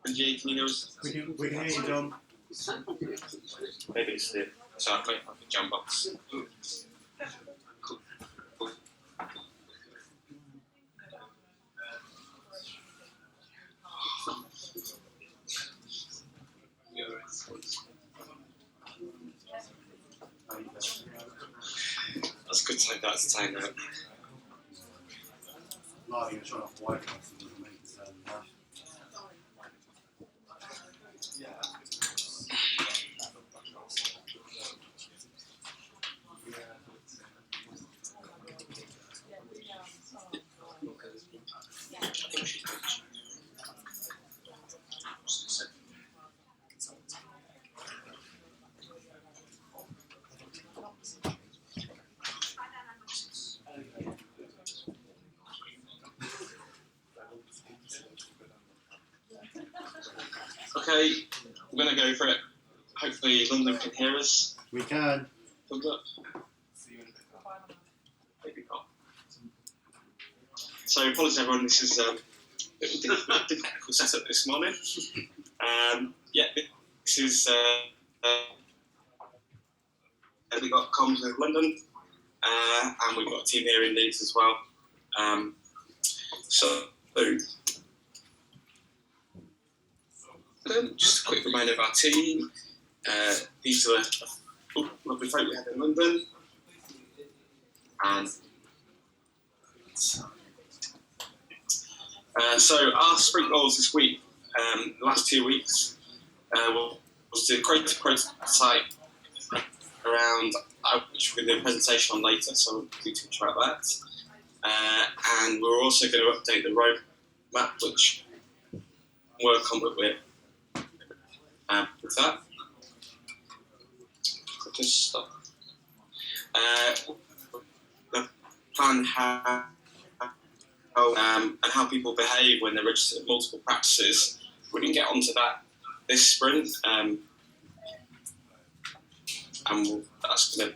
Can you hear us? We can hear you, John. Maybe it's the chocolate like the jam box. Cool. That's a good time. That's time out. Lighting and showing off the white house doesn't make Okay, we're going to go for it. Hopefully London can hear us. We can. Thumbs up. Maybe not. So apologies everyone, this is a bit of a difficult setup this morning. Yeah, this is we've got comms with London, and we've got a team here in Leeds as well. Just a quick reminder of our team. These are the lovely folk we have in London. And so our sprint goals this week, the last 2 weeks, was to create a prototype around, which we're going to do a presentation on later, so we'll do too much about that. And we're also going to update the roadmap, which we'll work on with that. I'll just stop. The plan and how people behave when they're registered at multiple practices. We didn't get onto that this sprint, and that's going to.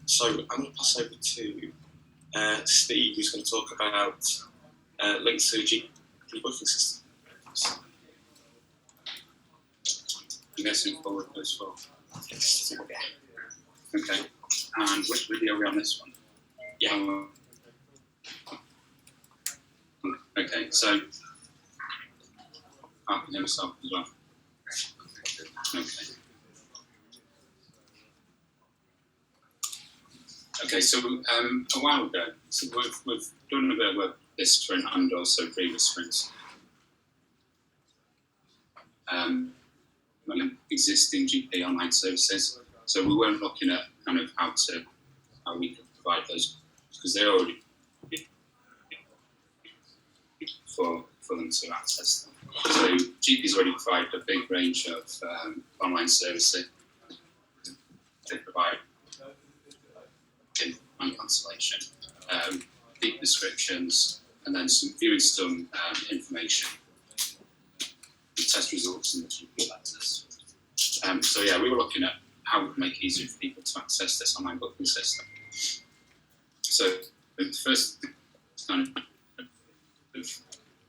So I'm going to pass over to Steve, who's going to talk about links to the GP booking system. I'm guessing forward as well. Okay. And which video are we on this one? Yeah. Okay, so I can hear myself as well. Okay. Okay, so a while ago, so we've done a bit of work this sprint and also previous sprints. Existing GP online services. So we weren't looking at kind of how we could provide those because they're already for them to access them. So GPs already provide a big range of online services. They provide and cancellation, deep descriptions, and then viewing some information, test results, and the GP letters. So yeah, we were looking at how we could make it easier for people to access this online booking system. So the first kind of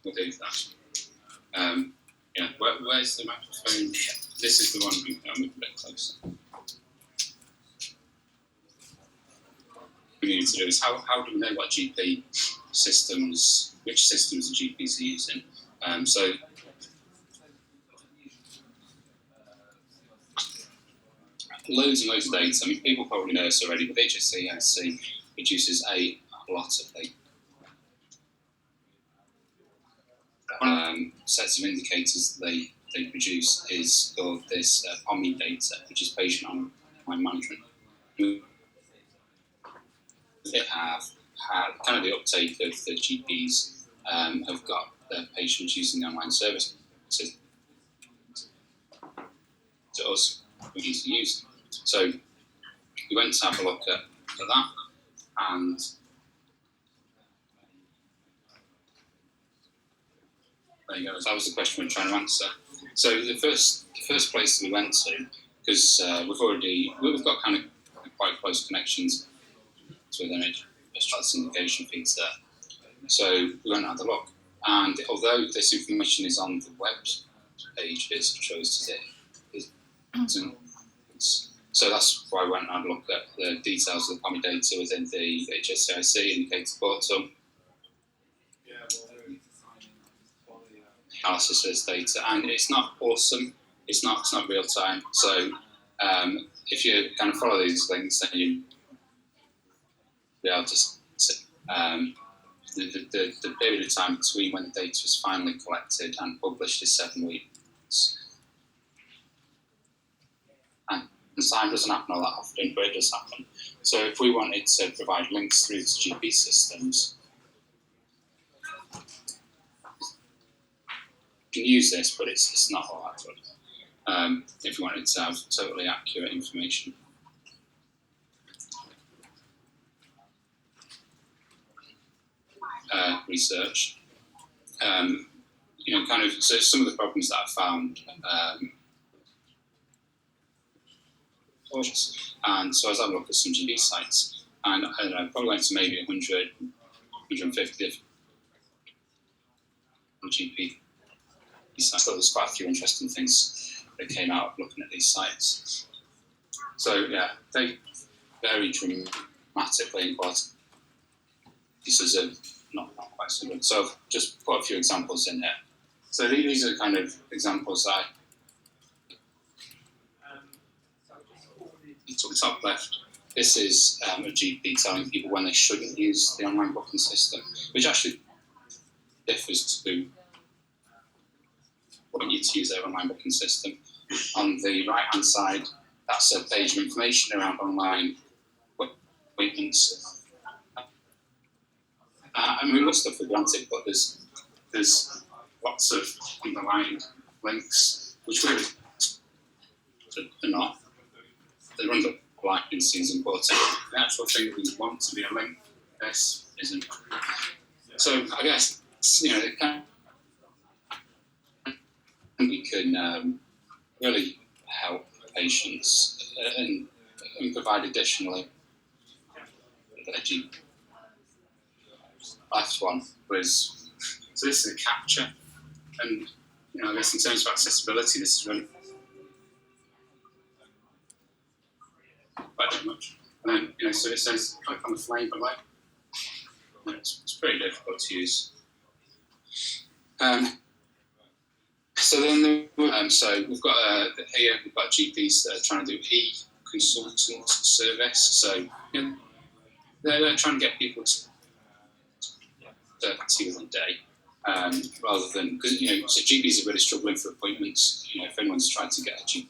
we'll do that. Yeah, where's the microphone? This is the one I'm moving a bit closer. What we need to do is how do we know what GP systems, which systems the GPs are using? So loads and loads of data. I mean, people probably know this already, but HSC produces a lot of data. Sets of indicators that they produce is called this POMI data, which is patient online management. They have had kind of the uptake of the GPs have got their patients using the online service. To us, we need to use them. So we went to have a look at that, and there you go. That was the question we're trying to answer. So the first place that we went to, because we've got kind of quite close connections with NHS syndication feeds there. So we went and had a look, and although this information is on the page is chose to it isn't. So that's why I went and had a look at the details of the PAMI data within the NHS.UK indicator portal. Analysis of this data, and it's not awesome. It's not real time. So if you kind of follow these links, then you be able to see the period of time between when the data is finally collected and published is 7 weeks. And time doesn't happen all that often, but it does happen. So if we wanted to provide links through to GP systems, you can use this, but it's not all that good. If you wanted to have totally accurate information. Research. Kind of, so some of the problems that I found, and so I was having a look at some GP sites, and I don't know, probably went to maybe 100, 150 GP sites. So there's quite a few interesting things that came out of looking at these sites. So yeah, they vary dramatically in quality. Pieces of not quite so good. So I've just put a few examples in here. So these are kind of examples that you took the top left. This is a GP telling people when they shouldn't use the online booking system, which actually differs to what you need to use their online booking system. On the right-hand side, that's a page of information around online appointments. And we look stuff for granted, but there's lots of underlying links, which really are not. They're underlying seems important. The actual thing that we want to be a link, this isn't. So I guess we can really help patients and provide additionally. Last one was, so this is a capture, and I guess in terms of accessibility, this is really quite very much. And then so it says click on the flame below. It's pretty difficult to use. So then, so we've got here we've got GPs that are trying to do e-consultant service. So they're trying to get people to see within a day, rather than because so GPs are really struggling for appointments. If anyone's tried to get a GP,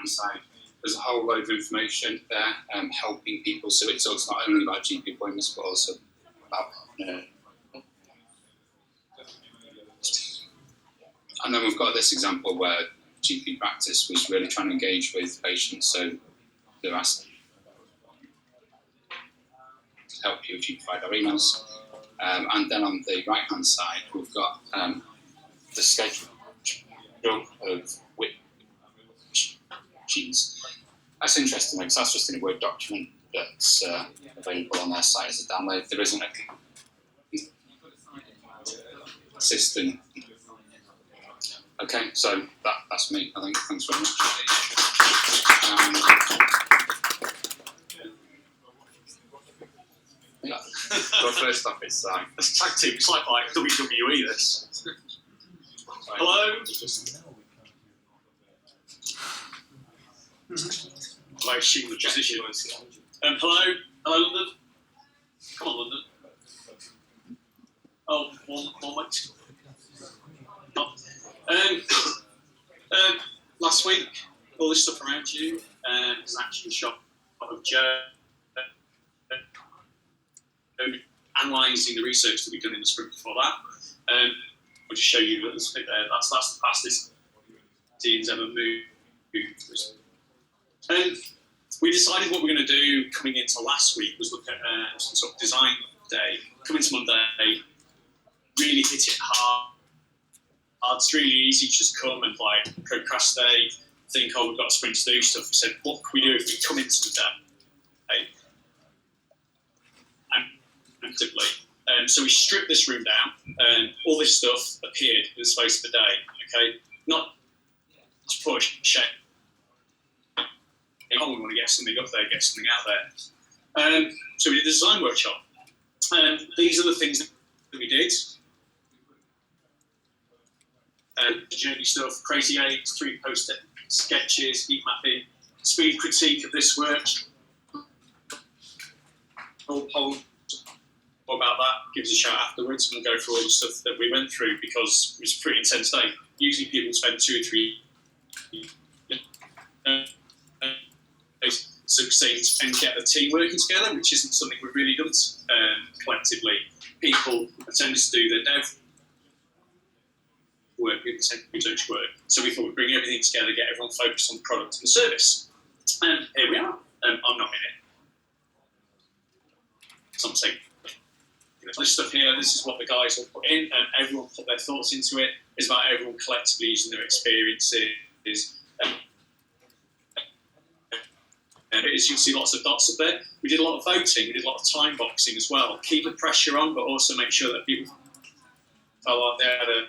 inside there's a whole load of information there helping people. So it talks not only about GP appointments but also about and then we've got this example where GP practice was really trying to engage with patients. So they're asked help you if you provide our emails. And then on the right-hand side, we've got the schedule of which genes. That's interesting because that's just in a Word document that's available on their site as a download. There isn't a system. Okay, so that's me, I think. Thanks very much. So first off, it's tag team. It's like WWE. This. Hello. I assume the position was. Hello, London. Come on, London. Oh, one mic. Last week, all this stuff around you, there's an action shot of Joe analysing the research that we've done in the sprint before that. I'll just show you this bit there. That's the fastest team's ever moved. We decided what we're going to do coming into last week was look at some sort of design day. Coming to Monday, really hit it hard. It's really easy to just come and procrastinate, think, we've got a sprint to do stuff. We said, what can we do if we come into the day and actively And so we stripped this room down, and all this stuff appeared in the space of a day. Okay, not to push, check. We want to get something up there, get something out there. So we did the design workshop. These are the things that we did. Journey stuff, crazy eights, 3 post-it sketches, heat mapping, speed critique of this work. All about that, give us a shout afterwards, and we'll go through all the stuff that we went through, because it was a pretty intense day. Usually people spend 2 or 3 succinct and get the team working together, which isn't something we've really done collectively. People tend to do their dev work, people tend to do research work. So we thought we'd bring everything together, get everyone focused on the product and the service. And here we are. I'm not in it. Something. This stuff here, this is what the guys all put in, and everyone put their thoughts into it. It's about everyone collectively using their experiences. As you can see, lots of dots up there. We did a lot of voting, we did a lot of time boxing as well. Keep the pressure on, but also make sure that people felt like they had a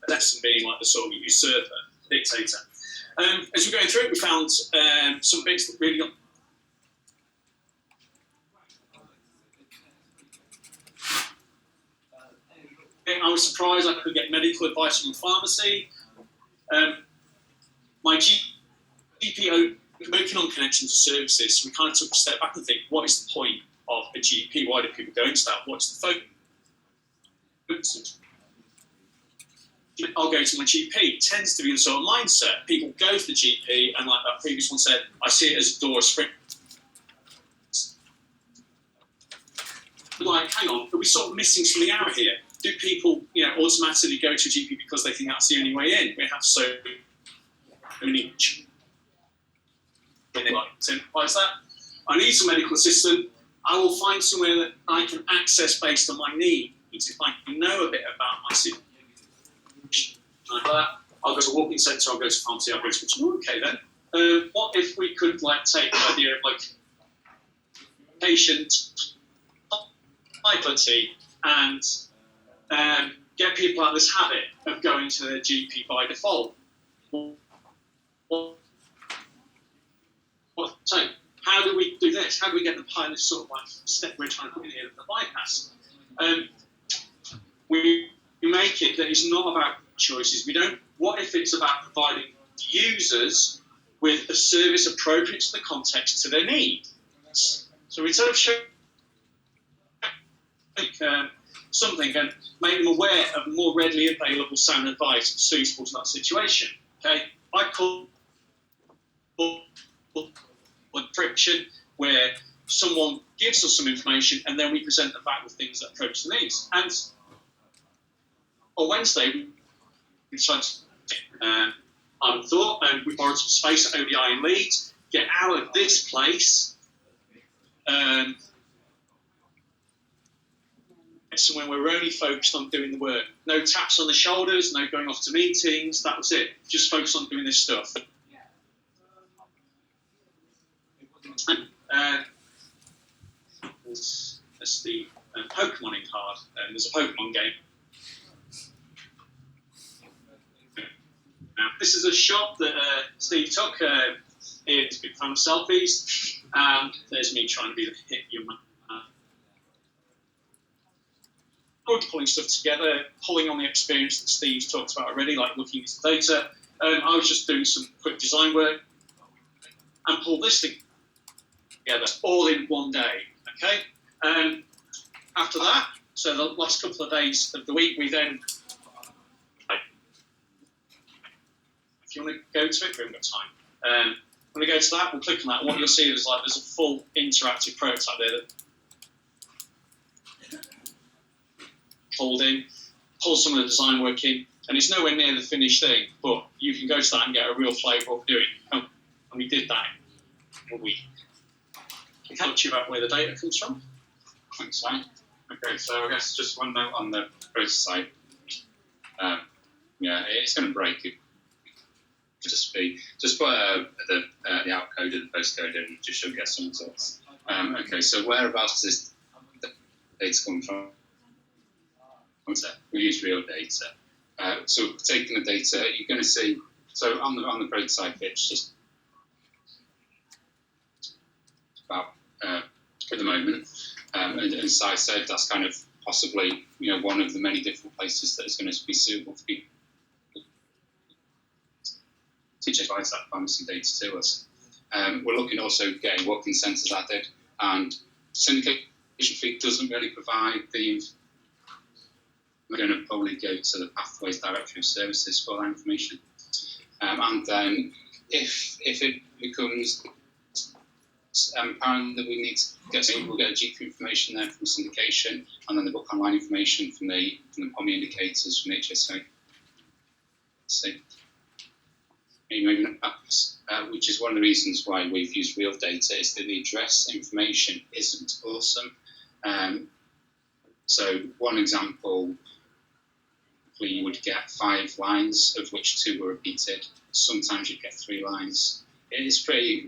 lesson being like the sort of usurper, dictator. As we're going through it, we found some bits that really got. I was surprised I could get medical advice from a pharmacy. My GP working on connection to services, so we kind of took a step back and think, what is the point of a GP? Why do people go into that? What's the focus? I'll go to my GP. It tends to be the sort of mindset. People go to the GP, and like that previous one said, I see it as a door of spring. Like, hang on, are we sort of missing something out here? Do people, automatically go to a GP because they think that's the only way in? We have so many. When they like simplifies that, I need some medical assistant. I will find somewhere that I can access based on my needs. If I know a bit about my situation, like that, I'll go to a walk-in centre. I'll go to pharmacy. I'll go to okay then. What if we could take the idea of patient hyperty and get people out of this habit of going to their GP by default? So how do we do this? How do we get the pilot sort of step we're trying to put in here, the bypass? We make it that it's not about choices. What if it's about providing users with a service appropriate to the context, to their needs? So instead of showing something and make them aware of more readily available sound advice suitable to that situation. Okay, I call friction, where someone gives us some information and then we present them back with things that approach the needs. And on Wednesday, we decided I thought, and we borrowed some space at ODI in Leeds, get out of this place, somewhere where we're only focused on doing the work. No taps on the shoulders, no going off to meetings, that was it. Just focus on doing this stuff. That's the Pokemoning card. There's a Pokemon game. Now, this is a shot that Steve took. He's a big fan of selfies. And there's me trying to be the hit young man. Pulling stuff together, pulling on the experience that Steve's talked about already, like looking at the data. I was just doing some quick design work and pulled this together all in one day. Okay. After that, so the last couple of days of the week, we then, if you want to go to it, we haven't got time. When we go to that, we'll click on that. What you'll see is there's a full interactive prototype there that pulled in, pull some of the design work in, and it's nowhere near the finished thing, but you can go to that and get a real flavour of what we're doing. And we did that in a week. Can I tell you about where the data comes from? Thanks, Sam. Okay, so I guess just one note on the prototype. It's going to break it. Just put the outcode and the postcode in, just should get some results. Okay, so whereabouts is the data come from. We use real data. So taking the data, you're going to see. So on the prototype pitch, just about at the moment, and as I said, that's kind of possibly one of the many different places that is going to be suitable for people to advise that pharmacy data to us. We're looking also getting walk-in centres added, and syndication fee doesn't really provide the. We're going to probably go to the Pathways Directory of Services for that information, and then if it becomes apparent that we need to get something, we'll get a GP information there from syndication, and then the book online information from the POMI indicators from NHS.UK. Maybe not, which is one of the reasons why we've used real data, is that the address information isn't awesome. So one example, you would get 5 lines, of which 2 were repeated. Sometimes you'd get 3 lines. It is pretty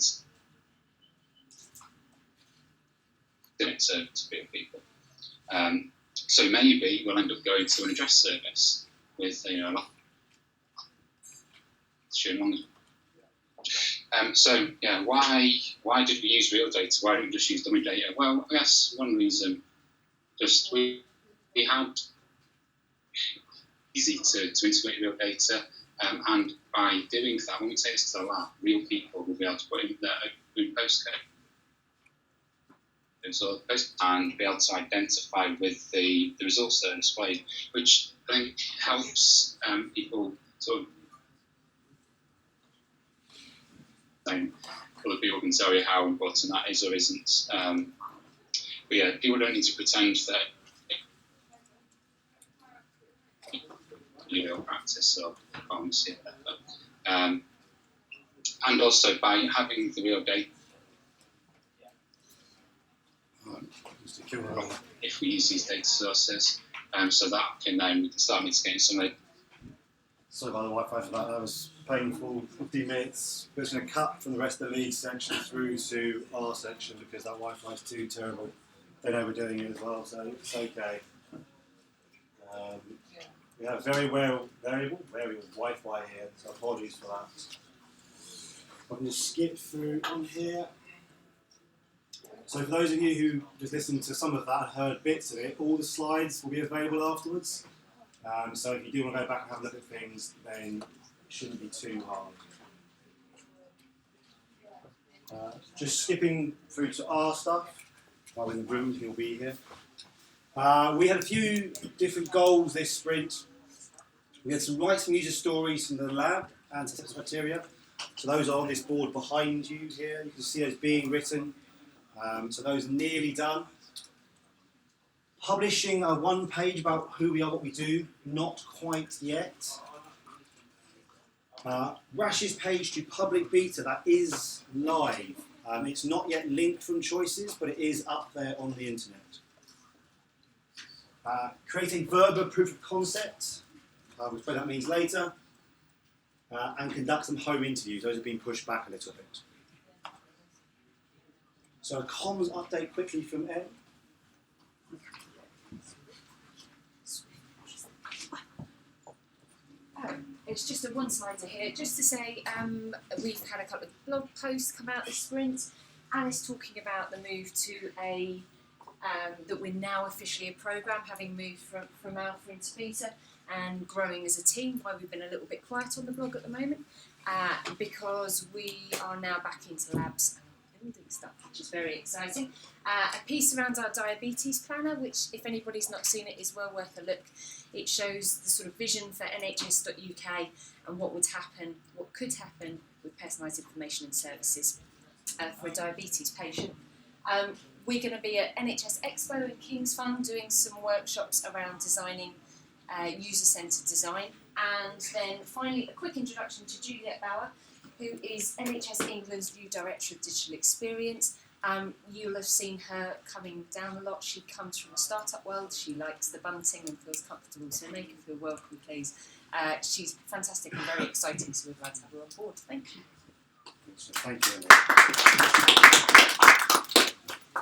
to people. So maybe we'll end up going to an address service with a lot. So yeah, why did we use real data? Why didn't we just use dummy data? Well, I guess one reason, just we had easy to integrate real data, and by doing that, when we take this to the lab, real people will be able to put in their own postcode and be able to identify with the results that are displayed, which I think helps people sort of. Other people can tell you how important that is or isn't. But yeah, people don't need to pretend that practice or pharmacy. And also by having the real data, if we use these data sources, so that we can start mitigating some of it. Sorry about the Wi-Fi for that. That was painful. 15 minutes. We're just going to cut from the rest of the league section through to our section because that Wi-Fi is too terrible. They know we're doing it as well, so it's okay. We have very variable Wi-Fi here, so apologies for that. I'm going to skip through on here. So for those of you who just listened to some of that and heard bits of it, all the slides will be available afterwards. So if you do want to go back and have a look at things, then it shouldn't be too hard. Just skipping through to our stuff, while in the room, he'll be here. We had a few different goals this sprint. We had some write some user stories from the lab and some criteria. So those are on this board behind you here. You can see those being written. So those are nearly done. Publishing a 1-page about who we are, what we do, not quite yet. Rash's page to public beta, that is live. It's not yet linked from Choices, but it is up there on the internet. Creating verbal proof of concept, we'll explain what that means later. And conduct some home interviews, those have been pushed back a little bit. So a comms update quickly from Ed. It's just a one-slider here, just to say we've had a couple of blog posts come out this sprint. Alice talking about the move to that we're now officially a programme, having moved from alpha into beta and growing as a team, why we've been a little bit quiet on the blog at the moment, because we are now back into labs and building stuff, which is very exciting. A piece around our diabetes planner, which if anybody's not seen it is well worth a look. It shows the sort of vision for NHS.UK and what could happen with personalised information and services for a diabetes patient. We're going to be at NHS Expo in King's Fund doing some workshops around designing user-centred design. And then finally, a quick introduction to Juliet Bauer, who is NHS England's new Director of Digital Experience. You'll have seen her coming down a lot. She comes from the startup world. She likes the bunting and feels comfortable, so make her feel welcome, please. She's fantastic and very exciting, so we're glad to have her on board. Thank you. Thank you.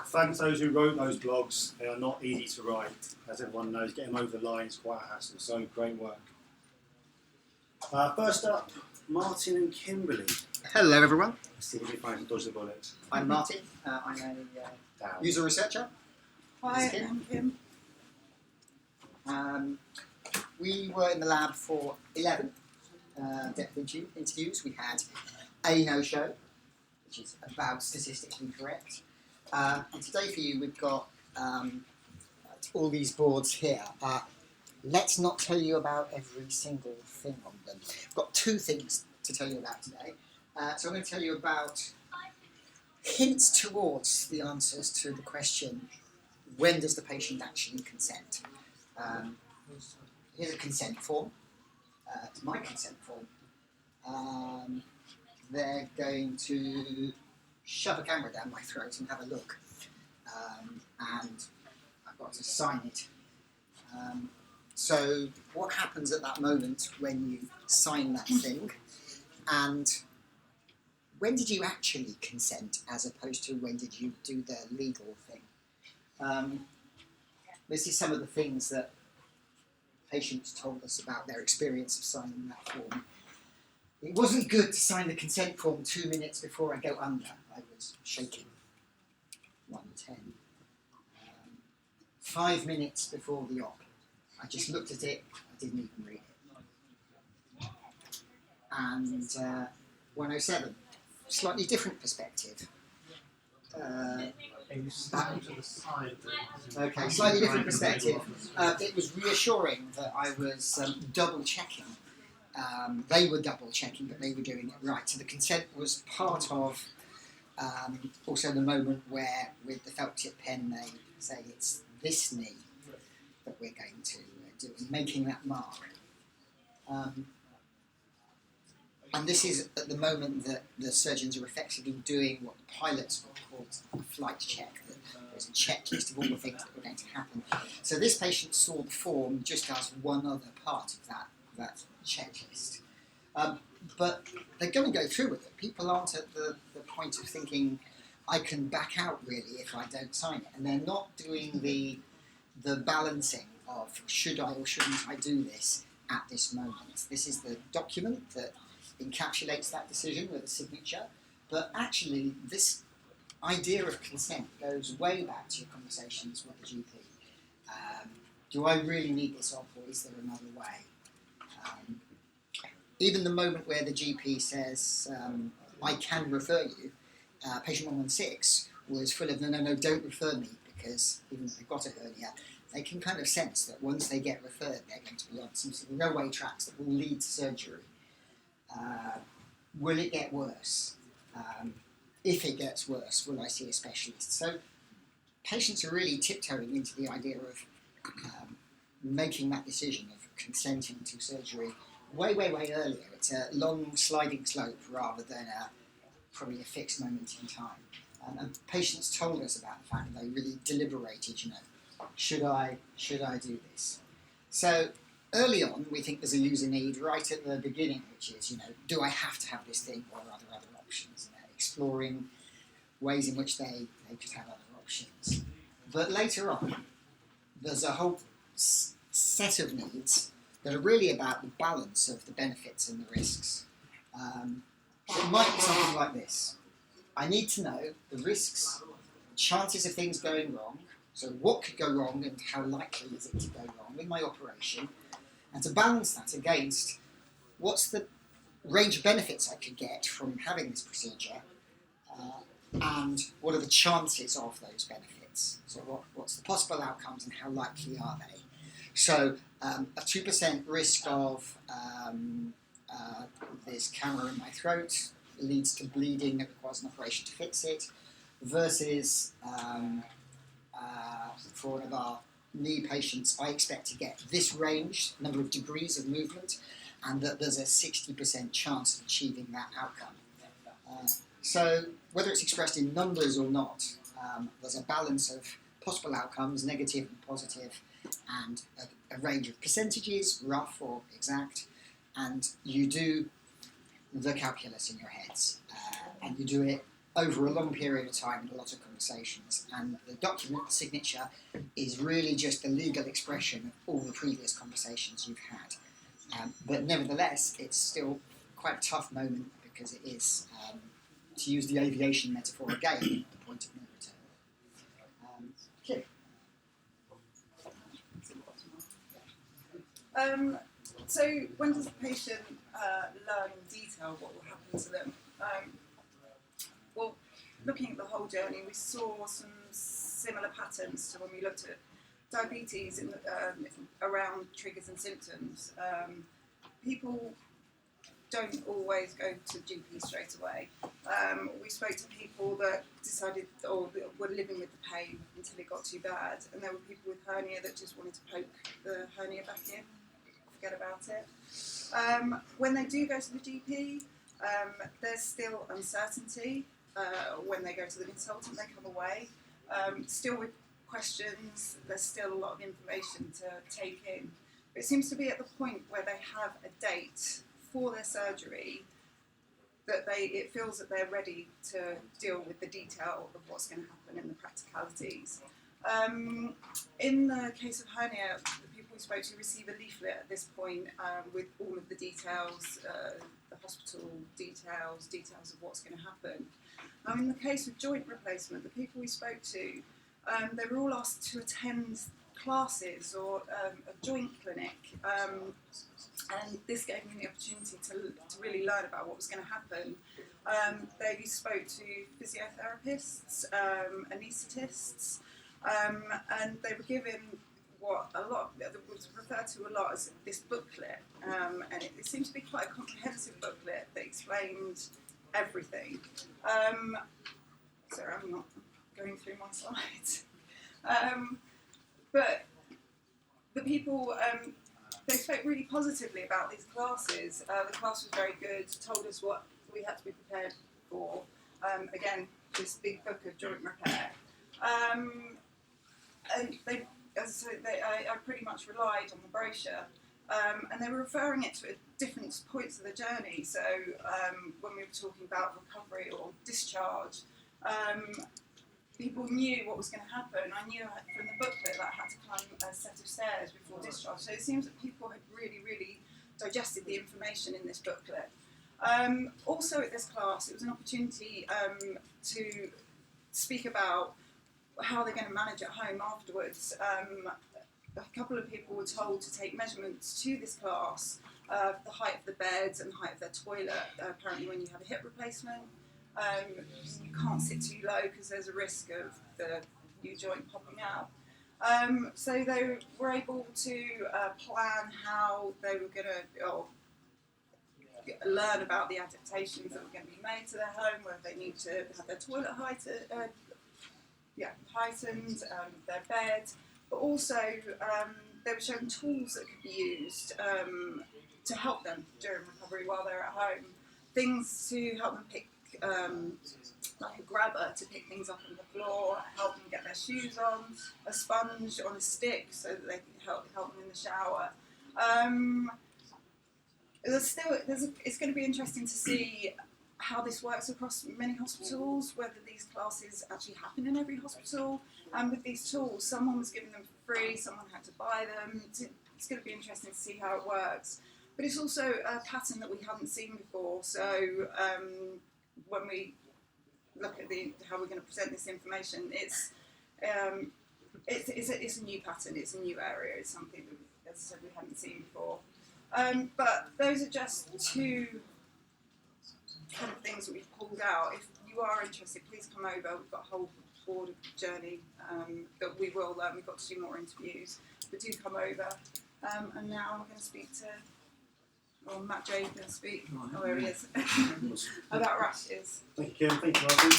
Thanks to those who wrote those blogs. They are not easy to write, as everyone knows. Getting them over the line is quite a hassle. So great work. First up, Martin and Kimberly. Hello everyone, Let's see if we can dodge the bullet. I'm Martin, I'm a Down. user researcher. Hi, This is I'm Kim. We were in the lab for 11 depth interviews. We had a no-show, which is about statistically correct. And today for you we've got all these boards here. Let's not tell you about every single thing on them. I've got 2 things to tell you about today. So I'm going to tell you about hints towards the answers to the question, when does the patient actually consent? Here's a consent form. It's my consent form. They're going to shove a camera down my throat and have a look. And I've got to sign it. So what happens at that moment when you sign that thing? And when did you actually consent as opposed to when did you do the legal thing? This is some of the things that patients told us about their experience of signing that form. It wasn't good to sign the consent form 2 minutes before I go under. I was shaking. 110. 5 minutes before the op. I just looked at it, I didn't even read it. And 107, slightly different perspective. Okay, slightly different perspective. It was reassuring that I was double checking. They were double checking that they were doing it right. So the consent was part of also the moment where with the felt tip pen they say it's this knee that we're going to do, and making that mark. And this is at the moment that the surgeons are effectively doing what the pilots would call a flight check. That there's a checklist of all the things that were going to happen. So this patient saw the form just as one other part of that checklist. But they're going to go through with it. People aren't at the point of thinking, I can back out really if I don't sign it. And they're not doing the balancing of should I or shouldn't I do this at this moment. This is the document that encapsulates that decision with a signature, but actually this idea of consent goes way back to your conversations with the GP. Do I really need this op, or is there another way? Even the moment where the GP says, I can refer you, patient 116 was full of, no, don't refer me, because even if they've got a hernia, they can kind of sense that once they get referred, they're going to be on some sort of railway tracks that will lead to surgery. Will it get worse? If it gets worse, will I see a specialist? So patients are really tiptoeing into the idea of making that decision of consenting to surgery way earlier. It's a long sliding slope rather than probably a fixed moment in time. And patients told us about the fact that they really deliberated, should I do this? So early on, we think there's a user need right at the beginning, which is, do I have to have this thing, or are there other options? Exploring ways in which they could have other options. But later on, there's a whole set of needs that are really about the balance of the benefits and the risks. It might be something like this. I need to know the risks, chances of things going wrong, so what could go wrong and how likely is it to go wrong in my operation, and to balance that against what's the range of benefits I could get from having this procedure, and what are the chances of those benefits. So what's the possible outcomes and how likely are they? So a 2% risk of this camera in my throat leads to bleeding that requires an operation to fix it, versus for one of our knee patients, I expect to get this range, number of degrees of movement, and that there's a 60% chance of achieving that outcome. So whether it's expressed in numbers or not, there's a balance of possible outcomes, negative and positive, and a range of percentages, rough or exact, and you do the calculus in your heads, and you do it over a long period of time and a lot of conversations. And the document signature is really just the legal expression of all the previous conversations you've had. But nevertheless, it's still quite a tough moment because it is, to use the aviation metaphor again, the point of no return. Kim? So when does the patient learn in detail what will happen to them? Well, looking at the whole journey, we saw some similar patterns to when we looked at diabetes in, around triggers and symptoms. People don't always go to GP straight away. We spoke to people that decided or were living with the pain until it got too bad, and there were people with hernia that just wanted to poke the hernia back in, forget about it. When they do go to the GP, there's still uncertainty. When they go to the consultant, they come away still with questions. There's still a lot of information to take in. But it seems to be at the point where they have a date for their surgery that it feels that they're ready to deal with the detail of what's going to happen in the practicalities. In the case of hernia, the people we spoke to receive a leaflet at this point with all of the details, the hospital details of what's going to happen. In the case of joint replacement, the people we spoke to, they were all asked to attend classes or a joint clinic, and this gave them the opportunity to really learn about what was going to happen. They spoke to physiotherapists, anaesthetists, and they were given what was referred to a lot as this booklet, and it seemed to be quite a comprehensive booklet that explained everything. Sorry, I'm not going through my slides. But the people, they spoke really positively about these classes. The class was very good, told us what we had to be prepared for. Again, this big book of joint repair. And they, as I said, I pretty much relied on the brochure. And they were referring it to at different points of the journey. So when we were talking about recovery or discharge, people knew what was going to happen. I knew from the booklet that I had to climb a set of stairs before discharge. So it seems that people had really, really digested the information in this booklet. Also at this class, it was an opportunity to speak about how they're going to manage at home afterwards. A couple of people were told to take measurements to this class, the height of the bed and the height of their toilet. Apparently when you have a hip replacement, you can't sit too low because there's a risk of the U-joint popping out. So they were able to plan how they were going to learn about the adaptations that were going to be made to their home, whether they need to have their toilet heightened, their bed, but also they were shown tools that could be used to help them during recovery while they're at home. Things to help them pick, like a grabber to pick things up on the floor, help them get their shoes on, a sponge on a stick so that they can help them in the shower. It's going to be interesting to see how this works across many hospitals, whether these classes actually happen in every hospital. And with these tools, someone was giving them for free, someone had to buy them. It's going to be interesting to see how it works. But it's also a pattern that we haven't seen before. So when we look at how we're going to present this information, it's a new pattern, it's a new area, it's something that, as I said, we haven't seen before. But those are just two kind of things that we've pulled out. If you are interested, please come over. We've got a whole board of journey that we will learn. We've got to do more interviews, but do come over. And now I'm going to speak to, Matt J. going to speak. Oh, there he is. About rashes. Thank you, Kim. Thank you, Martin.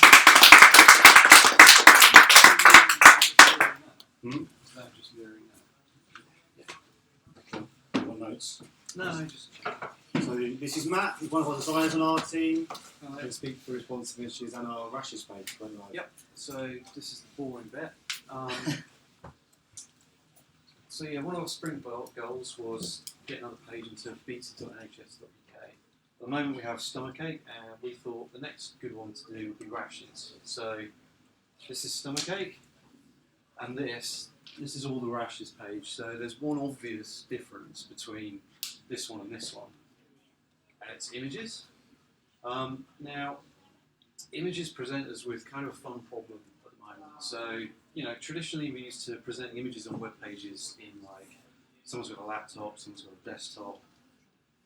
Just mirroring that. Yeah. Got notes. No, just. So this is Matt. He's one of our designers on our team. Hi. He'll speak for responsive issues and our rashes page. Yep. So this is the boring bit. So yeah, one of our sprint goals was get another page into beta.nhs.uk. the moment we have stomachache, and we thought the next good one to do would be rashes. So this is stomachache, and this is all the rashes page. So there's one obvious difference between this one and this one, and it's images. Now, images present us with kind of a fun problem at the moment. So, traditionally we used to present images on web pages in like, someone's got a laptop, someone's got a desktop.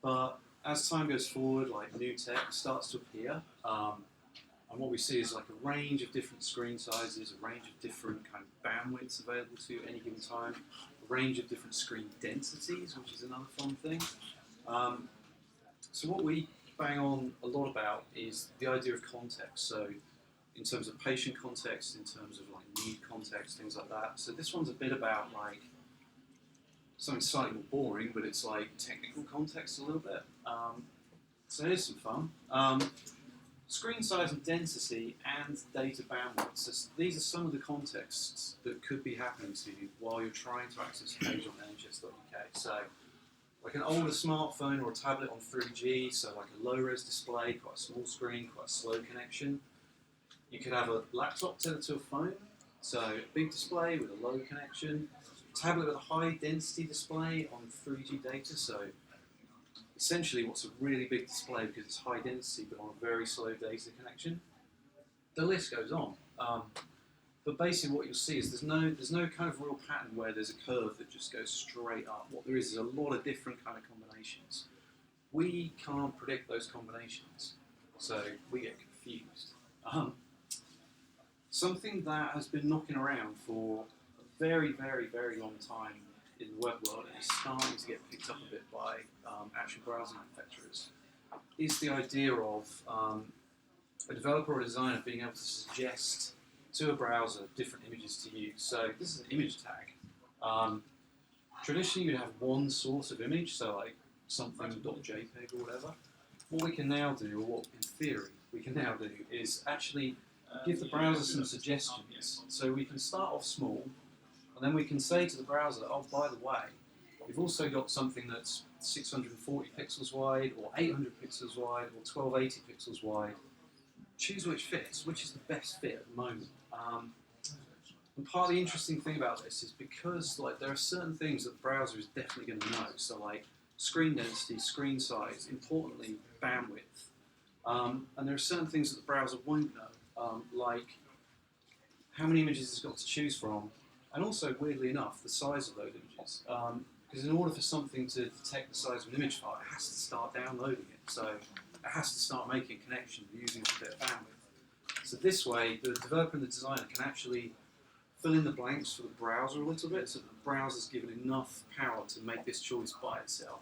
But as time goes forward, like new tech starts to appear, and what we see is like a range of different screen sizes, a range of different kind of bandwidths available to you at any given time, a range of different screen densities, which is another fun thing. So what we bang on a lot about is the idea of context. So in terms of patient context, in terms of like need context, things like that. So this one's a bit about like something slightly more boring, but it's like technical context a little bit. So here's some fun. Screen size and density and data bandwidth. So these are some of the contexts that could be happening to you while you're trying to access a page on NHS.UK. So like an older smartphone or a tablet on 3G, so like a low-res display, quite a small screen, quite a slow connection. You could have a laptop tethered to a phone, so a big display with a low connection. A tablet with a high-density display on 3G data, so essentially what's a really big display because it's high density but on a very slow data connection. The list goes on. But basically what you'll see is there's no kind of real pattern where there's a curve that just goes straight up. What there is a lot of different kind of combinations. We can't predict those combinations, so we get confused. Something that has been knocking around for a very, very, very long time in the web world and is starting to get picked up a bit by actual browser manufacturers is the idea of a developer or a designer being able to suggest to a browser different images to use. So this is an image tag. Traditionally you'd have one source of image, so like something .jpeg or whatever. What we can now do, or what in theory we can now do, is actually give the browser some suggestions. So we can start off small, and then we can say to the browser, oh, by the way, we've also got something that's 640 pixels wide, or 800 pixels wide, or 1280 pixels wide. Choose which fits, which is the best fit at the moment. And part of the interesting thing about this is because like there are certain things that the browser is definitely going to know. So like screen density, screen size, importantly bandwidth. And there are certain things that the browser won't know, like how many images it's got to choose from, and also, weirdly enough, the size of those images. Because in order for something to detect the size of an image file, it has to start downloading it. So it has to start making a connection using a bit of bandwidth. So this way, the developer and the designer can actually fill in the blanks for the browser a little bit, so that the browser's given enough power to make this choice by itself.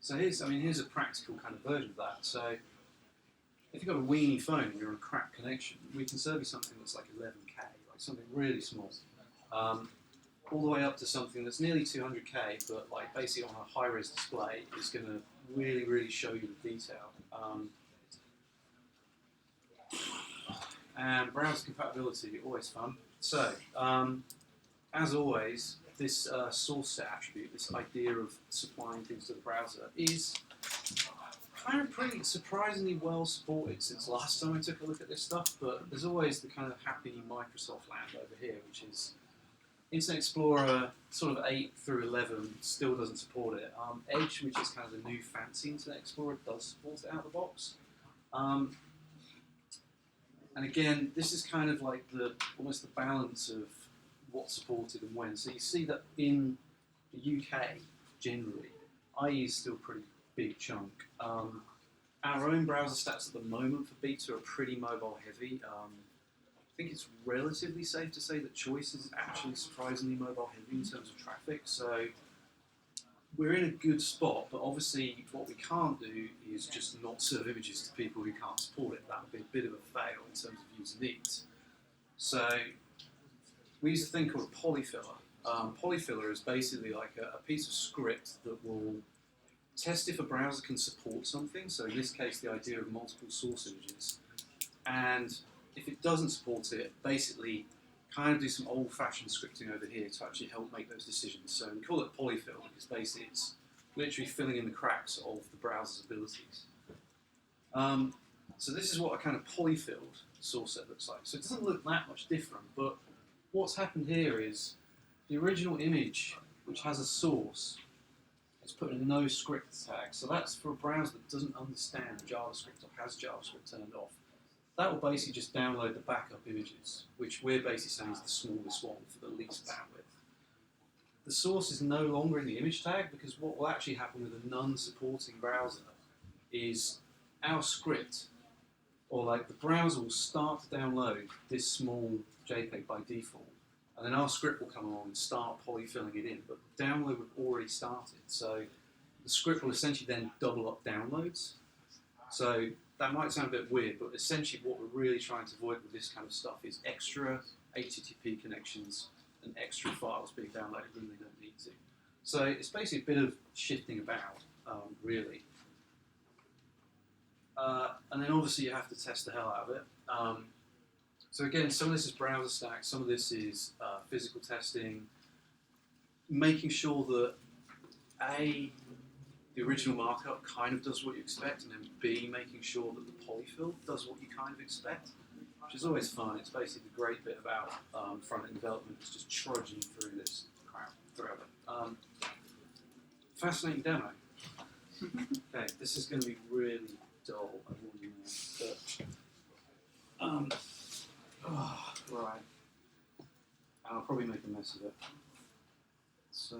So here's a practical kind of version of that. So if you've got a weenie phone and you're on a crap connection, we can serve you something that's like 11K, like something really small, all the way up to something that's nearly 200K, but like basically on a high-res display is going to really, really show you the detail. And browser compatibility, always fun. So, as always, this source set attribute, this idea of supplying things to the browser, is kind of pretty surprisingly well supported since last time I took a look at this stuff, but there's always the kind of happy Microsoft land over here, which is Internet Explorer sort of 8 through 11 still doesn't support it. Edge, which is kind of the new fancy Internet Explorer, does support it out of the box. And again, this is kind of like almost the balance of what's supported and when. So you see that in the UK, generally, IE is still a pretty big chunk. Our own browser stats at the moment for beta are pretty mobile heavy. I think it's relatively safe to say that Choice is actually surprisingly mobile heavy in terms of traffic. So we're in a good spot, but obviously what we can't do is just not serve images to people who can't support it. That would be a bit of a fail in terms of user needs. So we use a thing called a polyfiller. Polyfiller is basically like a piece of script that will test if a browser can support something. So in this case, the idea of multiple source images. And if it doesn't support it, basically kind of do some old-fashioned scripting over here to actually help make those decisions. So we call it polyfill because basically it's literally filling in the cracks of the browser's abilities. So this is what a kind of polyfilled source set looks like. So it doesn't look that much different, but what's happened here is the original image, which has a source, is put in a no script tag. So that's for a browser that doesn't understand JavaScript or has JavaScript turned off. That will basically just download the backup images, which we're basically saying is the smallest one for the least bandwidth. The source is no longer in the image tag because what will actually happen with a non-supporting browser is our script, or like the browser will start to download this small JPEG by default, and then our script will come along and start polyfilling it in, but the download would have already started. So the script will essentially then double up downloads. So that might sound a bit weird, but essentially what we're really trying to avoid with this kind of stuff is extra HTTP connections and extra files being downloaded when they don't need to. So it's basically a bit of shifting about, really. And then obviously you have to test the hell out of it. So again, some of this is browser stack, some of this is physical testing, making sure that A, the original markup kind of does what you expect, and then B, making sure that the polyfill does what you kind of expect, which is always fun. It's basically the great bit about front-end development, is just trudging through this crap forever. Fascinating demo. Okay, this is going to be really dull, I warn you now, but right. I'll probably make a mess of it. So,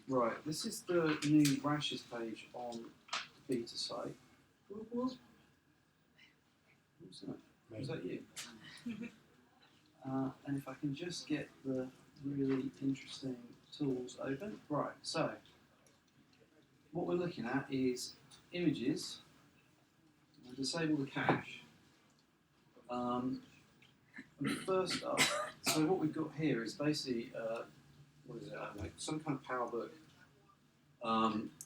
right, this is the new rashes page on the beta site. Who's that? Was that you? And if I can just get the really interesting tools open. Right, so what we're looking at is images. We'll disable the cache. And first up, so what we've got here is basically, what is it? I don't know, some kind of PowerBook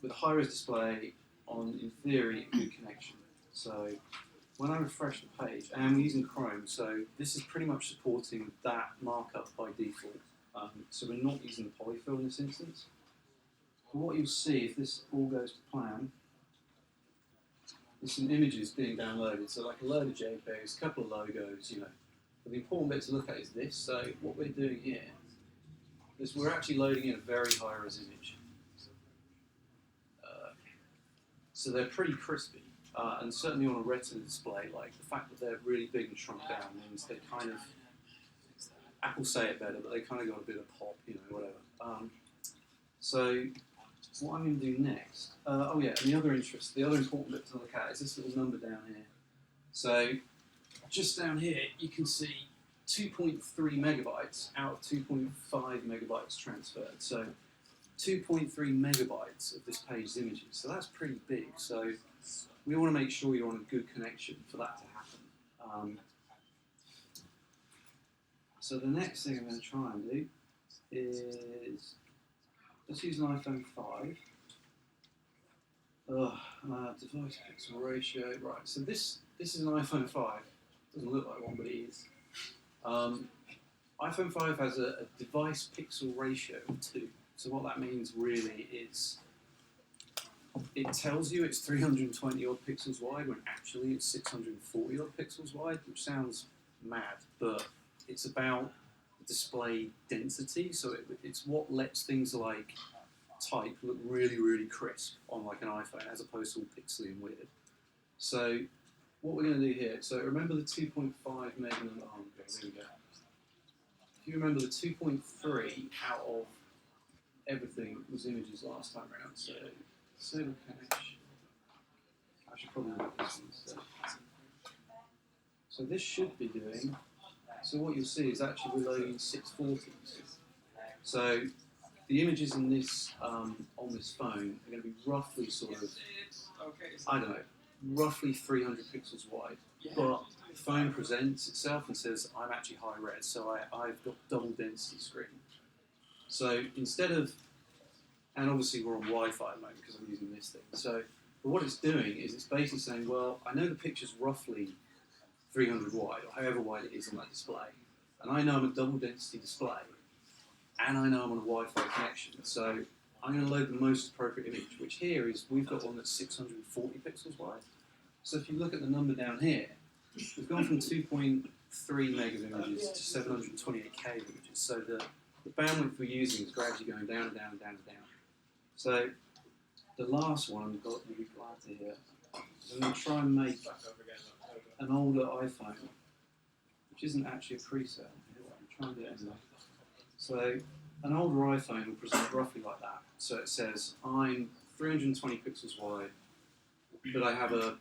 with a high-res display on, in theory, a good connection. So when I refresh the page, and I'm using Chrome, so this is pretty much supporting that markup by default. So we're not using the polyfill in this instance. But what you'll see, if this all goes to plan, there's some images being downloaded, so like a load of JPEGs, a couple of logos, you know. But the important bit to look at is this. So what we're doing here is we're actually loading in a very high-res image. So they're pretty crispy, and certainly on a retina display, like the fact that they're really big and shrunk down means they kind of, Apple say it better, but they kind of got a bit of pop, you know, whatever. So what I'm going to do next, oh yeah, and the other important bit to look at is this little number down here. So just down here, you can see 2.3 megabytes out of 2.5 megabytes transferred. So 2.3 megabytes of this page's images. So that's pretty big. So we want to make sure you're on a good connection for that to happen. So the next thing I'm going to try and do is, let's use an iPhone 5. Device pixel ratio. Right, so this is an iPhone 5. Doesn't look like one, but it is. iPhone 5 has a device pixel ratio of 2. So what that means really is it tells you it's 320 odd pixels wide when actually it's 640 odd pixels wide, which sounds mad, but it's about display density. So it's what lets things like type look really, really crisp on like an iPhone as opposed to all pixely and weird. So what we're going to do here, so remember the 2.5 meg, oh, okay, there we go. If you remember the 2.3 out of everything was images last time around, so disable cache. I should probably make this instead. So this should be doing, so what you'll see is actually we're loading 640s. So the images in this, on this phone are going to be roughly sort of, I don't know, roughly 300 pixels wide. But the phone presents itself and says, I'm actually high res, so I've got double density screen. So instead of, and obviously we're on Wi-Fi at the moment because I'm using this thing. So, but what it's doing is it's basically saying, well, I know the picture's roughly 300 wide, or however wide it is on that display. And I know I'm a double density display, and I know I'm on a Wi-Fi connection. So I'm going to load the most appropriate image, which here is, we've got one that's 640 pixels wide. So if you look at the number down here, we've gone from 2.3 meg of images to 728k of images. So the bandwidth we're using is gradually going down and down and down and down. So the last one, you'll be glad to hear, I'm going to try and make an older iPhone, which isn't actually a preset. I'm trying to do it anyway. So an older iPhone will present roughly like that. So it says, I'm 320 pixels wide, but I have a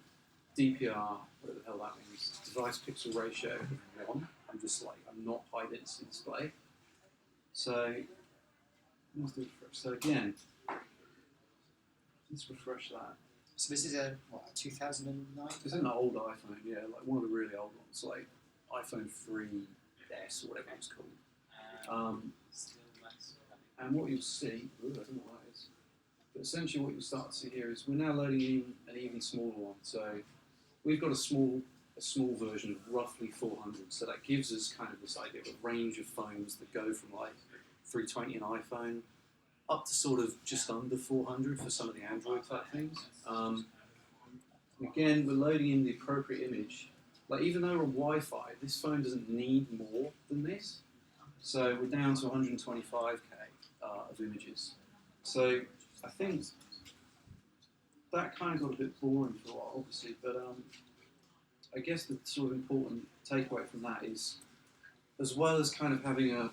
DPR, whatever the hell that means, device pixel ratio of 1. I'm not high density display. So, let's do refresh. So again, let's refresh that. So this is a 2009? This is an old iPhone, yeah, like one of the really old ones, like iPhone 3S or whatever it's called. And what you'll see, I don't know what that is, but essentially what you'll start to see here is we're now loading in an even smaller one. So we've got a small version of roughly 400. So that gives us kind of this idea of a range of phones that go from like 320 an iPhone up to sort of just under 400 for some of the Android type things. Again, we're loading in the appropriate image. Like even though we're on Wi-Fi, this phone doesn't need more than this. So we're down to 125k of images. So I think that kind of got a bit boring for a while, obviously, but I guess the sort of important takeaway from that is, as well as kind of having a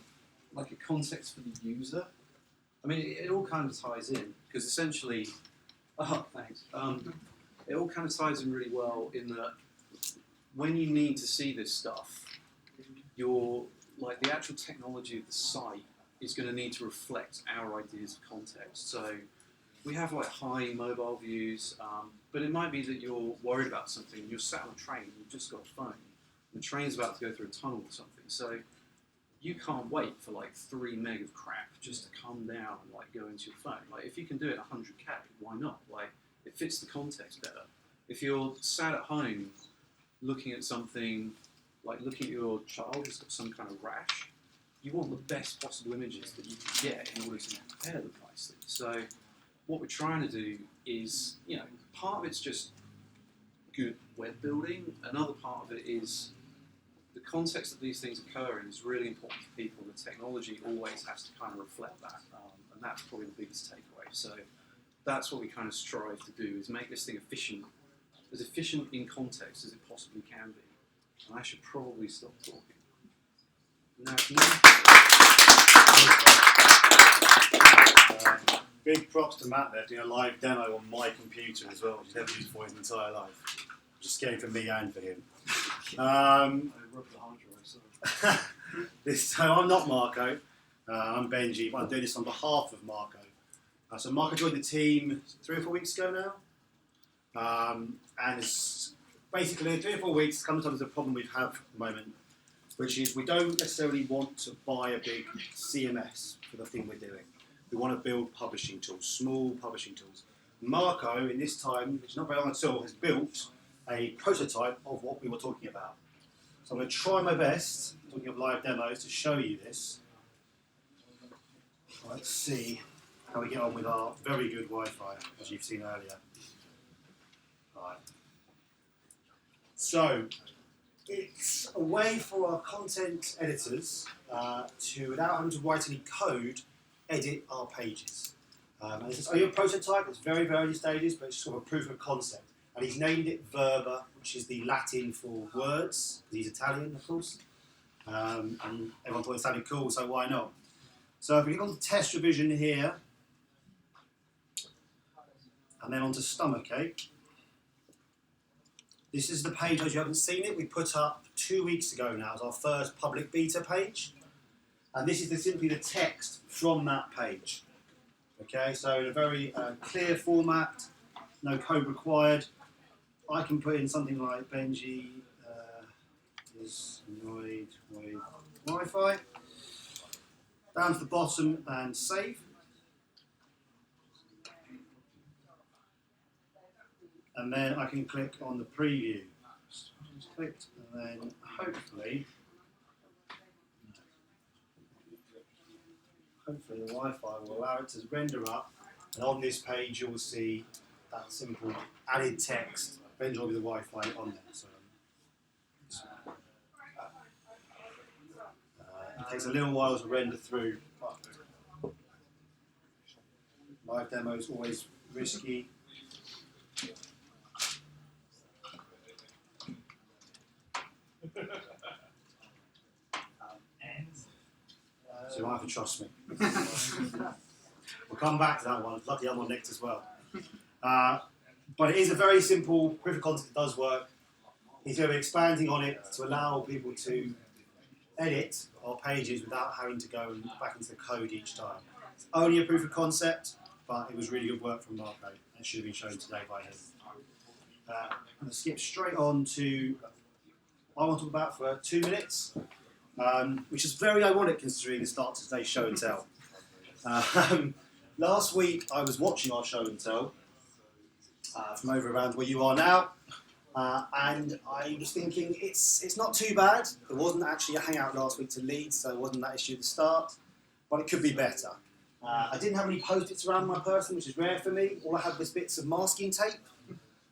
context for the user, I mean, it all kind of ties in, because essentially, thanks. It all kind of ties in really well in that when you need to see this stuff, the actual technology of the site is going to need to reflect our ideas of context. So we have like high mobile views, but it might be that you're worried about something and you're sat on a train and you've just got a phone. And the train's about to go through a tunnel or something. So you can't wait for like 3 meg of crap just to come down and like go into your phone. Like if you can do it 100k, why not? Like it fits the context better. If you're sat at home looking at something, like looking at your child who's got some kind of rash, you want the best possible images that you can get in order to prepare them nicely. So what we're trying to do is, part of it's just good web building. Another part of it is the context that these things occur in is really important for people. The technology always has to kind of reflect that, and that's probably the biggest takeaway. So that's what we kind of strive to do, is make this thing as efficient in context as it possibly can be. And I should probably stop talking. Now, big props to Matt there doing a live demo on my computer as well, which he's never used for his entire life. Just scary for me and for him. So I'm not Marco. I'm Benji, but I'm doing this on behalf of Marco. So Marco joined the team 3 or 4 weeks ago now, and it's basically 3 or 4 weeks. Sometimes the problem we have at the moment, which is we don't necessarily want to buy a big CMS for the thing we're doing. We want to build publishing tools, small publishing tools. Marco, in this time, which is not very long at all, has built a prototype of what we were talking about. So I'm going to try my best, talking of live demos, to show you this. Let's see how we get on with our very good Wi-Fi, as you've seen earlier. Right. So it's a way for our content editors to, without having to write any code, edit our pages. And this is only a prototype, it's very, very early stages, but it's sort of a proof of concept. And he's named it Verba, which is the Latin for words, because he's Italian, of course. And everyone thought it sounded cool, so why not? So if we click on test revision here, and then onto stomachache, this is the page, as you haven't seen it, we put up 2 weeks ago now as our first public beta page. And this is simply the text from that page. Okay, so in a very clear format, no code required. I can put in something like Benji is annoyed with Wi-Fi. Down to the bottom and save. And then I can click on the preview. Just clicked, and then hopefully hopefully the Wi-Fi will allow it to render up, and on this page you will see that simple added text render with the Wi-Fi on there. So, it takes a little while to render through, but live demo is always risky. So you might have to trust me. We'll come back to that one. Luckily I'm on next as well. But it is a very simple proof of concept that does work. He's going to be expanding on it to allow people to edit our pages without having to go back into the code each time. It's only a proof of concept, but it was really good work from Marco, and it should have been shown today by him. I'm going to skip straight on to what I want to talk about for 2 minutes, which is very ironic considering the start of today's show and tell. Last week I was watching our show and tell from over around where you are now, and I was thinking it's not too bad. There wasn't actually a hangout last week to Leeds, so it wasn't that issue at the start, but it could be better. I didn't have any post-its around my person, which is rare for me. All I had was bits of masking tape,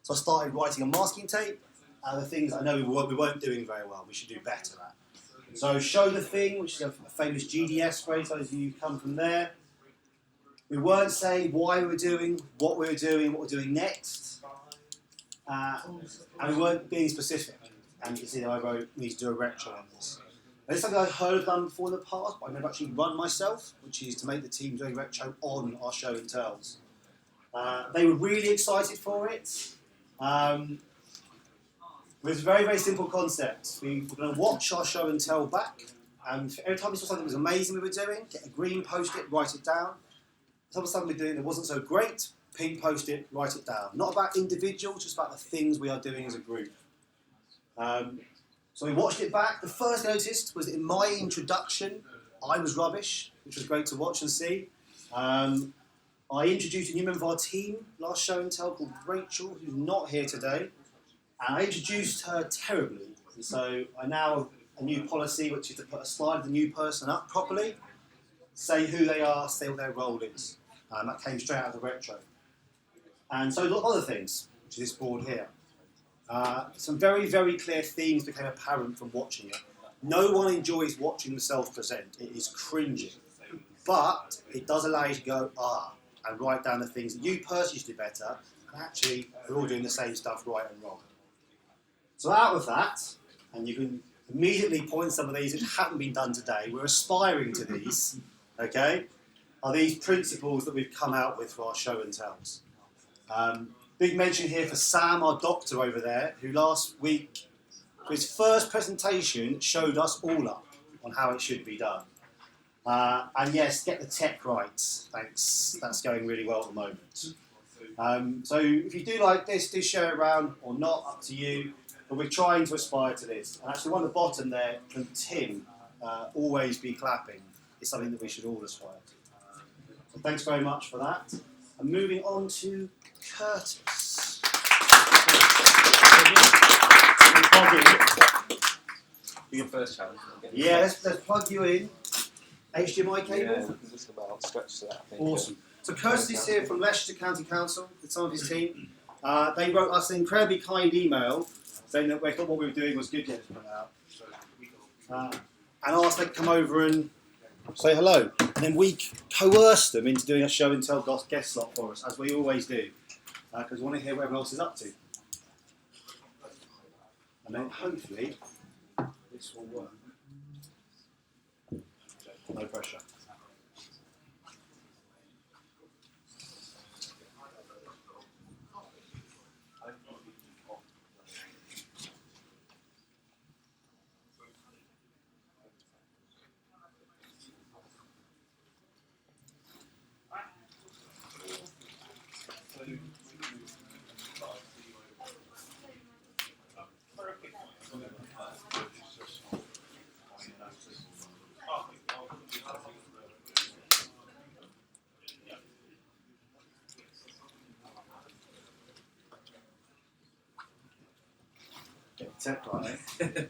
so I started writing on masking tape. The things I know we weren't doing very well. We should do better at. So show the thing, which is a famous GDS phrase. Those of you who come from there. We weren't saying why we were doing, what we were doing, what we're doing next. And we weren't being specific. And you can see that I wrote, we need to do a retro on this. Now, this is something I've heard of done before in the past, but I've never actually run myself, which is to make the team doing retro on our show and tells. They were really excited for it. It was a very, very simple concept. We were going to watch our show and tell back, and every time we saw something that was amazing we were doing, get a green post-it, write it down. If there was something we were doing that wasn't so great, pink post-it, write it down. Not about individuals, just about the things we are doing as a group. So we watched it back. The first I noticed was that in my introduction, I was rubbish, which was great to watch and see. I introduced a new member of our team last show and tell called Rachel, who's not here today. And I introduced her terribly. And so I now have a new policy, which is to put a slide of the new person up properly, say who they are, say what their role is. That came straight out of the retro. And so a lot of other things, which is this board here. Some very, very clear themes became apparent from watching it. No one enjoys watching themselves present. It is cringing. But it does allow you to go, and write down the things that you personally should do better, and actually we're all doing the same stuff right and wrong. So out of that, and you can immediately point some of these that haven't been done today, we're aspiring to these, okay, are these principles that we've come out with for our show and tells. Big mention here for Sam, our doctor over there, who last week, for his first presentation, showed us all up on how it should be done. And yes, get the tech right. Thanks. That's going really well at the moment. So if you do like this, do share it around or not, up to you. But we're trying to aspire to this. And actually, one at the bottom there from Tim, always be clapping, is something that we should all aspire to. So thanks very much for that. And moving on to Curtis. Your first challenge. Yeah, let's plug you in. HDMI cable? Yeah, just about stretch to that, I think. Awesome. So Curtis is here from Leicestershire County Council with some of his team. They wrote us an incredibly kind email saying that they thought what we were doing was good, get it out. And asked them to come over and say hello. And then we coerced them into doing a show and tell guest slot for us, as we always do, because we want to hear what everyone else is up to. And then hopefully this will work. No pressure. Get the tech right, eh?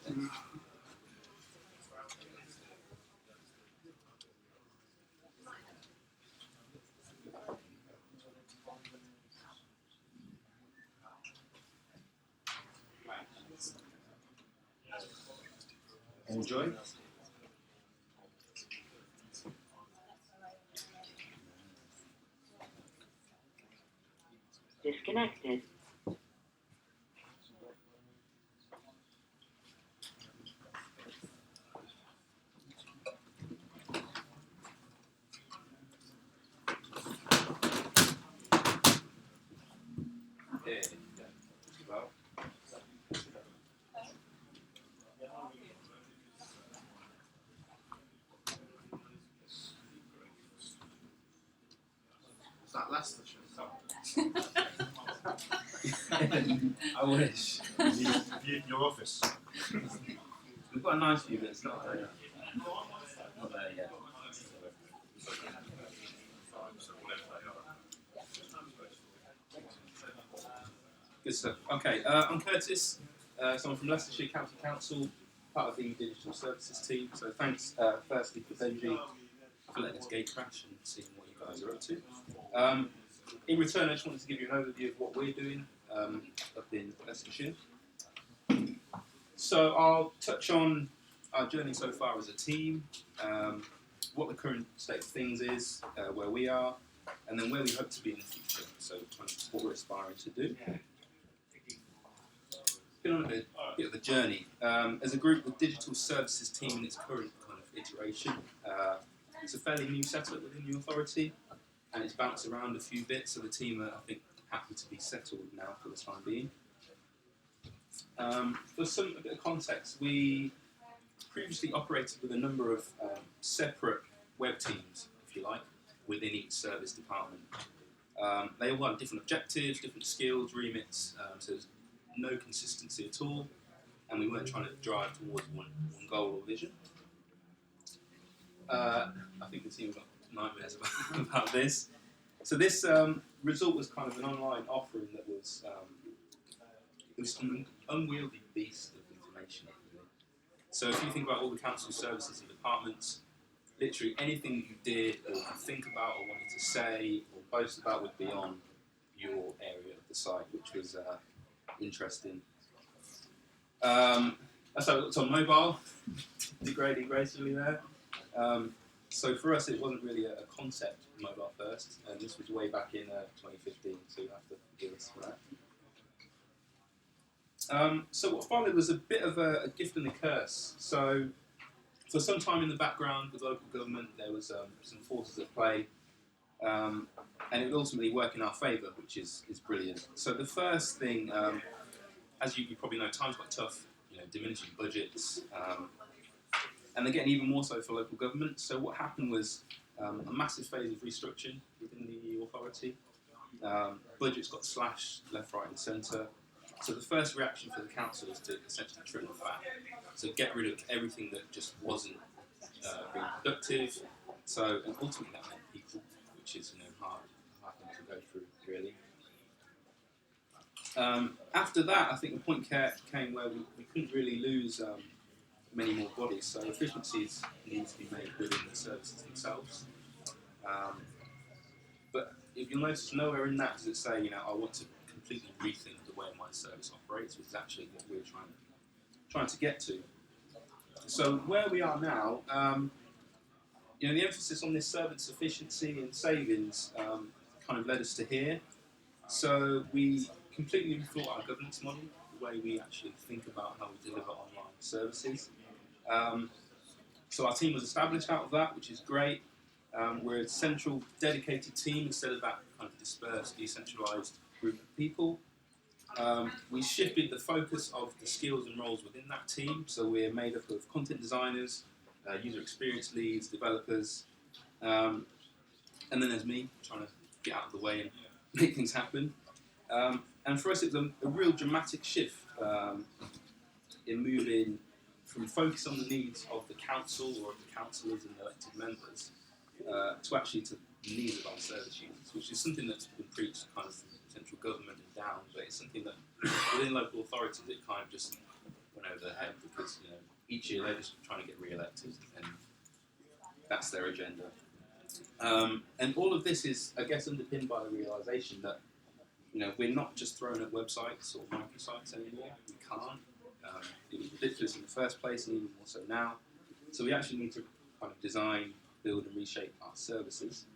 enjoy. Disconnected. Is that Leicestershire? I wish. Your office. We've got a nice view, but it's not there. Not there yet. Good stuff. Okay, I'm Curtis, someone from Leicestershire County Council, part of the digital services team. So thanks, firstly, for Benji for letting us gate crash and seeing what you guys are up to. In return, I just wanted to give you an overview of what we're doing up in Leicestershire. So I'll touch on our journey so far as a team, what the current state of things is, where we are, and then where we hope to be in the future. So kind of what we're aspiring to do. Been on a bit of a journey. As a group, the digital services team in its current kind of iteration, it's a fairly new setup within the authority, and it's bounced around a few bits, so the team are, I think, happy to be settled now for the time being. For a bit of context, we previously operated with a number of separate web teams, if you like, within each service department. They all have different objectives, different skills, remits, so there's no consistency at all, and we weren't trying to drive towards one goal or vision. I think the team have got nightmares about this. So this result was kind of an online offering that was it was an unwieldy beast of information. Really. So if you think about all the council services and departments, literally anything that you did or you think about or wanted to say or boast about would be on your area of the site, which was interesting. So it's on mobile, degrading gracefully there. So for us, it wasn't really a concept mobile first, and this was way back in 2015, so you have to forgive us for that. So what followed was a bit of a gift and a curse. So for some time in the background with local government, there was some forces at play, and it would ultimately work in our favour, which is brilliant. So the first thing, as you probably know, times got tough, diminishing budgets, and they're getting even more so for local government. So what happened was a massive phase of restructuring within the authority. Budgets got slashed left, right and centre. So the first reaction for the council is to essentially trim the fat. So get rid of everything that just wasn't being productive. So and ultimately that meant people, which is hard thing to go through really. After that, I think the point came where we couldn't really lose many more bodies, so efficiencies need to be made within the services themselves. But if you'll notice, nowhere in that does it say, I want to completely rethink the way my service operates, which is actually what we're trying to get to. So where we are now, the emphasis on this service efficiency and savings kind of led us to here. So we completely rethought our governance model, the way we actually think about how we deliver online services. So our team was established out of that, which is great. We're a central, dedicated team instead of that kind of dispersed, decentralised group of people. We shifted the focus of the skills and roles within that team, so we're made up of content designers, user experience leads, developers, and then there's me trying to get out of the way and make things happen. And for us, it was a real dramatic shift in moving from focus on the needs of the council or of the councillors and elected members to actually to the needs of our service units, which is something that's been preached kind of from central government and down, but it's something that within local authorities it kind of just went over their head because each year they're just trying to get re-elected and that's their agenda. And all of this is, I guess, underpinned by the realisation that we're not just throwing up websites or microsites anymore. We can't. It was ridiculous in the first place, and even more so now. So we actually need to kind of design, build, and reshape our services.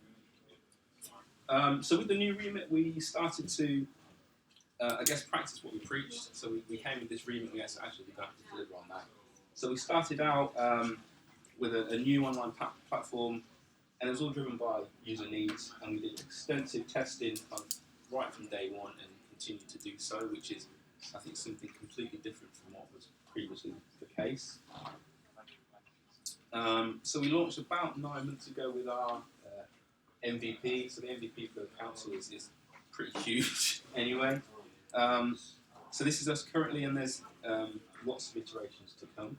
So with the new remit, we started to, I guess, practice what we preached. So we came with this remit, yes, actually we're going to have to deliver on that. So we started out with a new online platform, and it was all driven by user needs, and we did extensive testing kind of right from day one and continue to do so, which is, I think, something completely different from what was previously the case. So we launched about 9 months ago with our MVP. So the MVP for the council is pretty huge anyway. So this is us currently, and there's lots of iterations to come.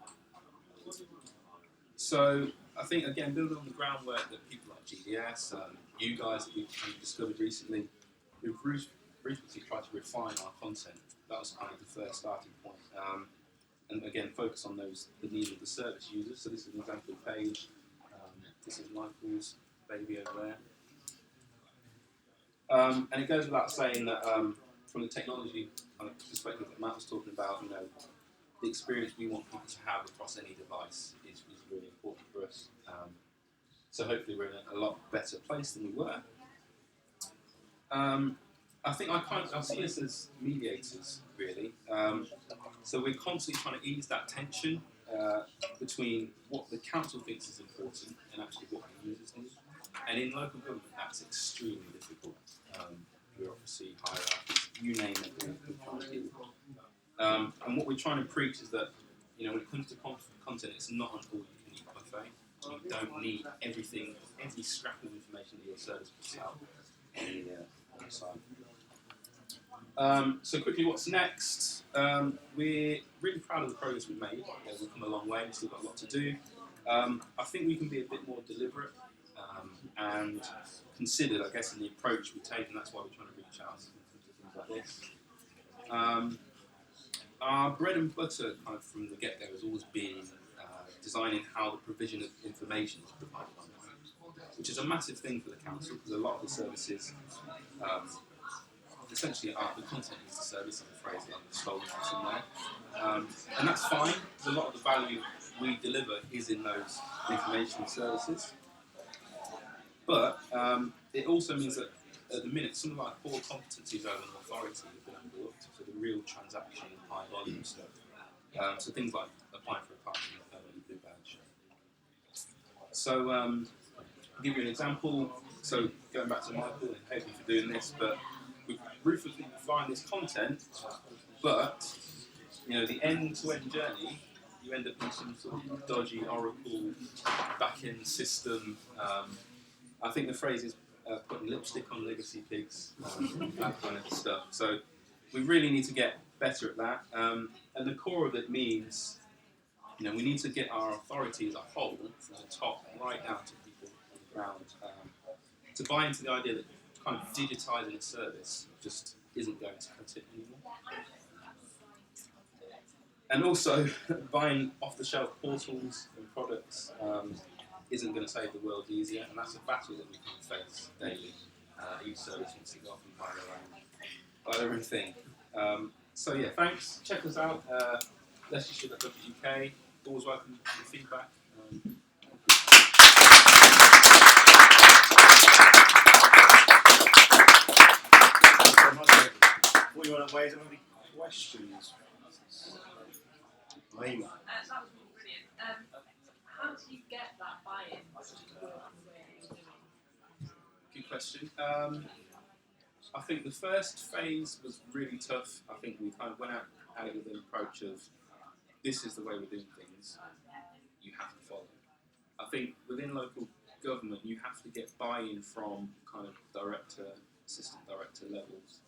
So I think, again, building on the groundwork that people like GDS, you guys that we've kind of discovered recently, we've recently tried to refine our content. That was kind of the first starting point. And again, focus on the needs of the service users. So this is an example page. This is Michael's baby over there. And it goes without saying that from the technology kind of perspective that Matt was talking about, you know, the experience we want people to have across any device is really important for us. So hopefully we're in a lot better place than we were. I think I see us as mediators, really. So we're constantly trying to ease that tension between what the council thinks is important and actually what the users need. And in local government, that's extremely difficult. Bureaucracy, hierarchies, you name it, we're trying to deal with. And what we're trying to preach is that, you know, when it comes to content, it's not an all-you-can-eat buffet. You don't need everything, every scrap of information that your service puts out on the site. So quickly, what's next? We're really proud of the progress we've made. We've come a long way. We've still got a lot to do. I think we can be a bit more deliberate and considered, I guess, in the approach we take, and that's why we're trying to reach out to things like this. Our bread and butter, kind of from the get-go, has always been designing how the provision of information is provided online, which is a massive thing for the council because a lot of the services essentially the content is the service, I'm afraid, that I've stolen from somewhere. And that's fine, because a lot of the value we deliver is in those information services. But it also means that at the minute, some of our core competencies over an authority have been overlooked, so the real transaction and high volume stuff. So things like applying for a parking blue badge. So I'll give you an example. So going back to Michael, and thank you for doing this, but we ruthlessly refine this content, but you know, the end-to-end journey, you end up in some sort of dodgy Oracle back-end system. I think the phrase is putting lipstick on legacy pigs, that kind of stuff. So we really need to get better at that. And the core of it means, you know, we need to get our authority as a whole, from the top right down to people on the ground, to buy into the idea that kind of digitising a service just isn't going to cut it anymore. And also, buying off-the-shelf portals and products isn't going to save the world easier, and that's a battle that we can face daily. Each service wants to go off and buy their own thing. So yeah, thanks. Check us out. NHS.UK. Always welcome to feedback. Before you run away, is there any questions? That was really brilliant. How do you get that buy-in to work the way that you're doing? Good question. I think the first phase was really tough. I think we kind of went at it with an approach of, this is the way we're doing things, you have to follow. I think within local government, you have to get buy-in from kind of director, assistant director levels.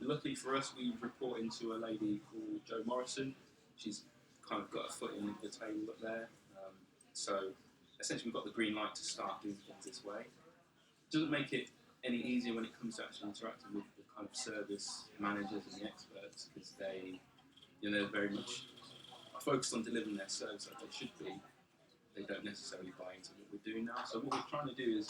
Luckily for us, we report into a lady called Jo Morrison. She's kind of got a foot in the table up there. So essentially we've got the green light to start doing things this way. Doesn't make it any easier when it comes to actually interacting with the kind of service managers and the experts, because they're very much focused on delivering their service like they should be. They don't necessarily buy into what we're doing now. So what we're trying to do is